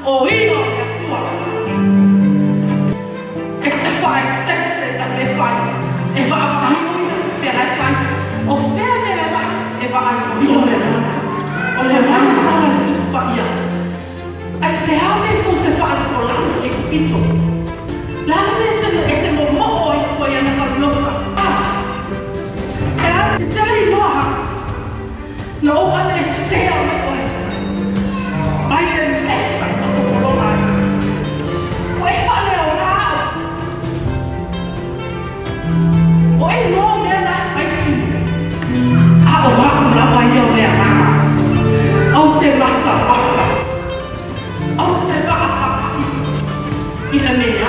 o ino e atua. E te whai, te te whai, e whaamahi uina, pe lai whai, o whea me le lai, e whaai o ino le rana. O le rana tawa le tuspa ia. Ai se hawe tō te whai o lana e kupito. Lana me tēne e te mo mo'o i koe ana ka lota. E tēne i noa, na o ane e sea me koe. Mai le mesa i toko kolona ai. O e whale o rao. O e noa mea nai whaiti. A o waku lawa i o lea mama. Au te mata mata. Au te waka paki. I le mea.